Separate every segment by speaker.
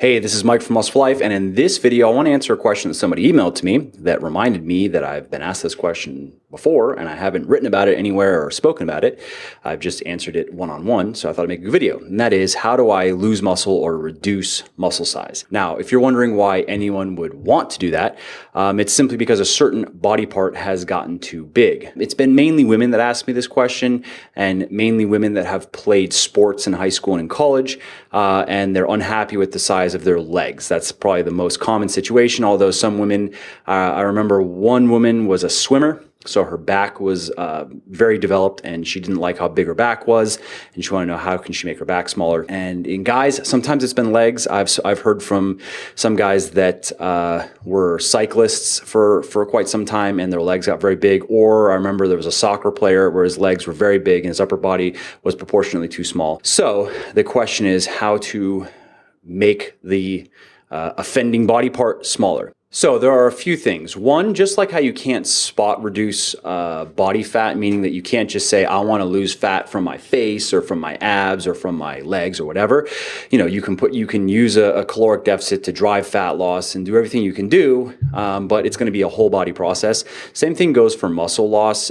Speaker 1: Hey, this is Mike from Muscle Life, and in this video, I want to answer a question that somebody emailed to me that reminded me that I've been asked this question before, and I haven't written about it anywhere or spoken about it. I've just answered it one-on-one, so I thought I'd make a video, and that is, how do I lose muscle or reduce muscle size? Now, if you're wondering why anyone would want to do that, it's simply because a certain body part has gotten too big. It's been mainly women that ask me this question, and mainly women that have played sports in high school and in college, and they're unhappy with the size of their legs. That's probably the most common situation, although some women, I remember one woman was a swimmer, so her back was very developed and she didn't like how big her back was, and she wanted to know how can she make her back smaller. And in guys, sometimes it's been legs. I've heard from some guys that were cyclists for quite some time and their legs got very big, or I remember there was a soccer player where his legs were very big and his upper body was proportionately too small. So the question is how to make the offending body part smaller. So there are a few things. One, just like how you can't spot reduce body fat, meaning that you can't just say, I want to lose fat from my face or from my abs or from my legs or whatever. You know, you can use a caloric deficit to drive fat loss and do everything you can do, but it's going to be a whole body process. Same thing goes for muscle loss.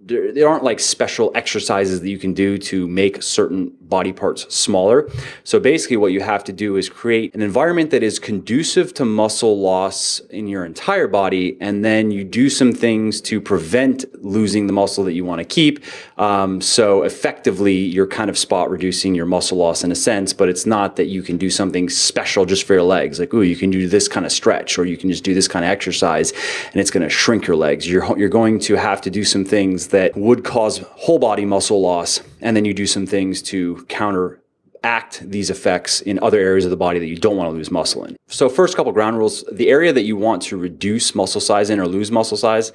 Speaker 1: There aren't like special exercises that you can do to make certain body parts smaller. So basically what you have to do is create an environment that is conducive to muscle loss in your entire body, and then you do some things to prevent losing the muscle that you want to keep. So effectively you're kind of spot reducing your muscle loss in a sense, but it's not that you can do something special just for your legs. Like, ooh, you can do this kind of stretch, or you can just do this kind of exercise and it's going to shrink your legs. You're going to have to do some things that would cause whole body muscle loss, and then you do some things to counteract these effects in other areas of the body that you don't want to lose muscle in. So first couple ground rules, the area that you want to reduce muscle size in or lose muscle size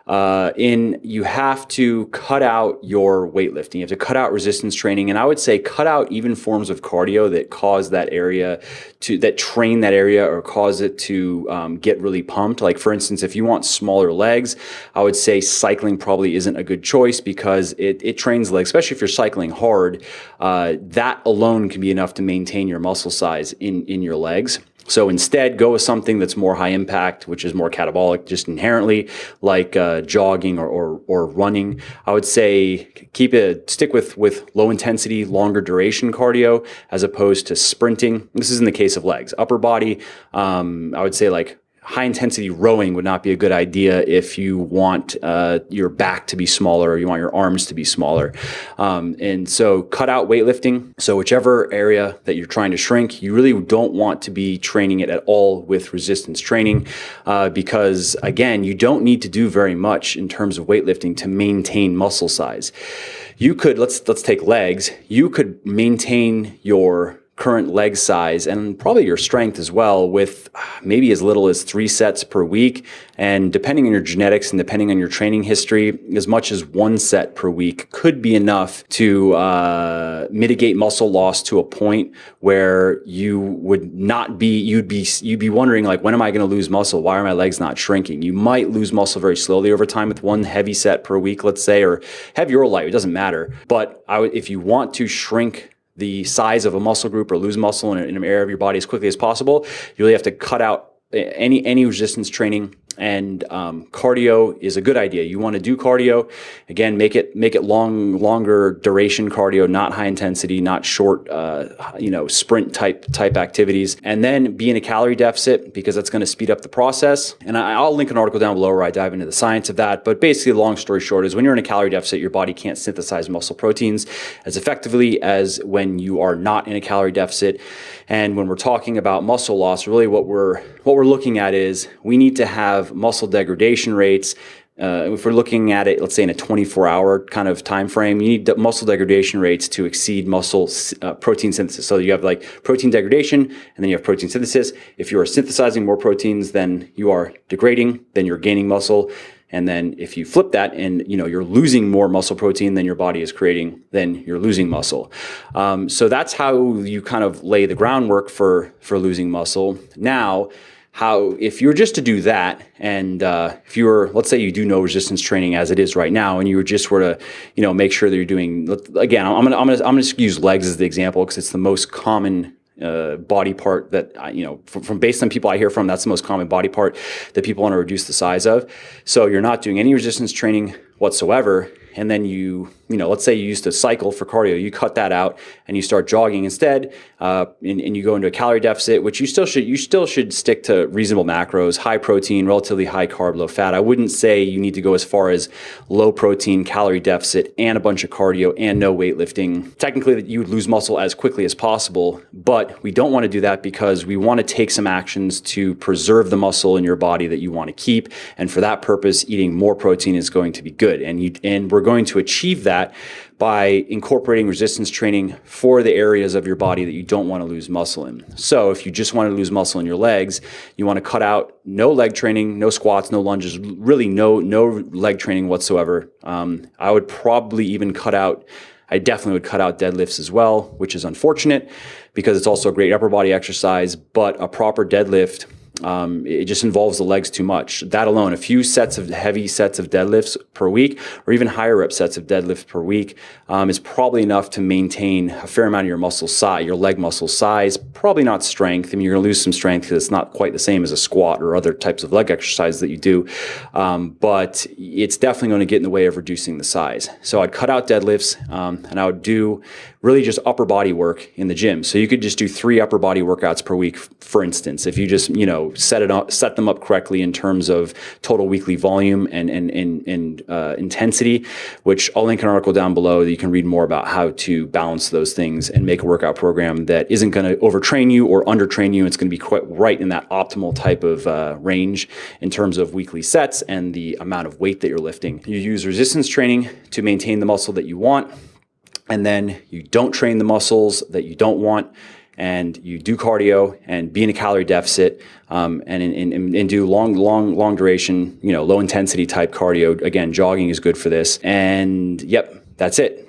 Speaker 1: you have to cut out your weightlifting. You have to cut out resistance training, and I would say cut out even forms of cardio that cause that area that train that area or cause it to get really pumped. Like for instance, if you want smaller legs, I would say cycling probably isn't a good choice because it trains legs, especially if you're cycling hard. That alone can be enough to maintain your muscle size in your legs. So instead, go with something that's more high impact, which is more catabolic just inherently, like jogging or running. I would say stick with low intensity, longer duration cardio as opposed to sprinting. This is in the case of legs. Upper body, I would say like high intensity rowing would not be a good idea if you want your back to be smaller or you want your arms to be smaller. And so cut out weightlifting. So whichever area that you're trying to shrink, you really don't want to be training it at all with resistance training because again, you don't need to do very much in terms of weightlifting to maintain muscle size. You could, let's take legs. You could maintain your current leg size and probably your strength as well with maybe as little as 3 sets per week, and depending on your genetics and depending on your training history, as much as 1 set per week could be enough to mitigate muscle loss to a point where you'd be wondering, like, when am I going to lose muscle? Why are my legs not shrinking? You might lose muscle very slowly over time with 1 heavy set per week, let's say, or heavy or light, it doesn't matter. But if you want to shrink the size of a muscle group or lose muscle in an area of your body as quickly as possible, you really have to cut out any resistance training, and cardio is a good idea. You want to do cardio, again, make it longer duration cardio, not high intensity, not short, sprint type activities, and then be in a calorie deficit because that's going to speed up the process. And I'll link an article down below where I dive into the science of that. But basically, the long story short is when you're in a calorie deficit, your body can't synthesize muscle proteins as effectively as when you are not in a calorie deficit. And when we're talking about muscle loss, really what we're looking at is we need to have muscle degradation rates. If we're looking at it, let's say in a 24-hour kind of time frame, you need muscle degradation rates to exceed muscle protein synthesis. So you have like protein degradation, and then you have protein synthesis. If you are synthesizing more proteins than you are degrading, then you're gaining muscle. And then if you flip that and you're losing more muscle protein than your body is creating, then you're losing muscle. So that's how you kind of lay the groundwork for losing muscle. Now, if you were just to do that, and if you were, let's say you do no resistance training as it is right now, and you were just to, make sure that you're doing, again, I'm gonna use legs as the example because it's the most common body part that, from based on people I hear from, that's the most common body part that people want to reduce the size of. So you're not doing any resistance training whatsoever. And then let's say you used to cycle for cardio, you cut that out and you start jogging instead, and you go into a calorie deficit, which you still should stick to reasonable macros, high protein, relatively high carb, low fat. I wouldn't say you need to go as far as low protein, calorie deficit, and a bunch of cardio and no weightlifting. Technically, that you would lose muscle as quickly as possible, but we don't want to do that because we want to take some actions to preserve the muscle in your body that you want to keep. And for that purpose, eating more protein is going to be good. And we're going to achieve that by incorporating resistance training for the areas of your body that you don't want to lose muscle in. So if you just want to lose muscle in your legs, you want to cut out no leg training, no squats, no lunges, really no leg training whatsoever. I would probably even I definitely would cut out deadlifts as well, which is unfortunate because it's also a great upper body exercise, but a proper deadlift, it just involves the legs too much. That alone, a few heavy sets of deadlifts per week, or even higher rep sets of deadlifts per week, is probably enough to maintain a fair amount of your muscle size, your leg muscle size. Probably not strength. I mean, you're going to lose some strength because it's not quite the same as a squat or other types of leg exercises that you do, but it's definitely going to get in the way of reducing the size. So I'd cut out deadlifts, and I would do really just upper body work in the gym. So you could just do 3 upper body workouts per week, for instance, if you just set them up correctly in terms of total weekly volume and intensity, which I'll link an article down below that you can read more about how to balance those things and make a workout program that isn't going to overtrain you or undertrain you. It's going to be quite right in that optimal type of range in terms of weekly sets and the amount of weight that you're lifting. You use resistance training to maintain the muscle that you want, and then you don't train the muscles that you don't want, and you do cardio and be in a calorie deficit, and do long duration, low intensity type cardio. Again, jogging is good for this. And yep, that's it.